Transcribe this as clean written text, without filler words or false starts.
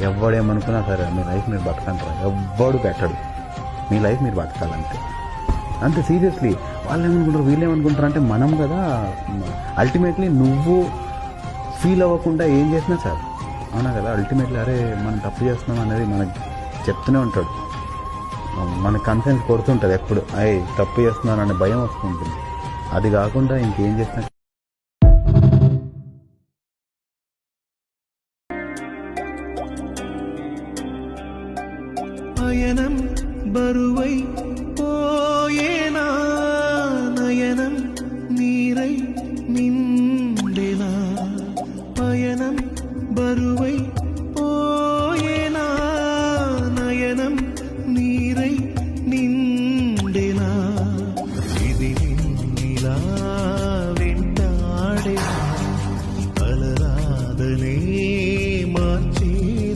ఎవడేమనుకున్నా సరే మీ లైఫ్ మీరు బతకంటారా, ఎవ్వడు పెట్టడు. మీ లైఫ్ మీరు బతకాలంటే అంతే. సీరియస్లీ వాళ్ళు ఏమనుకుంటారు, వీళ్ళు ఏమనుకుంటారు అంటే మనం కదా అల్టిమేట్లీ నువ్వు ఫీల్ అవ్వకుండా ఏం చేసినా సార్, అవునా కదా, అల్టిమేట్లీ అరే మనం తప్పు చేస్తున్నాం అనేది మనకు చెప్తూనే ఉంటాడు, మన కన్ఫిడెన్స్ కొడుతుంటుంది ఎప్పుడు, అయ్యి తప్పు చేస్తున్నాను అనే భయం వస్తుంటుంది. అది కాకుండా ఇంకేం చేసినా పయనం బరువై పోయేనా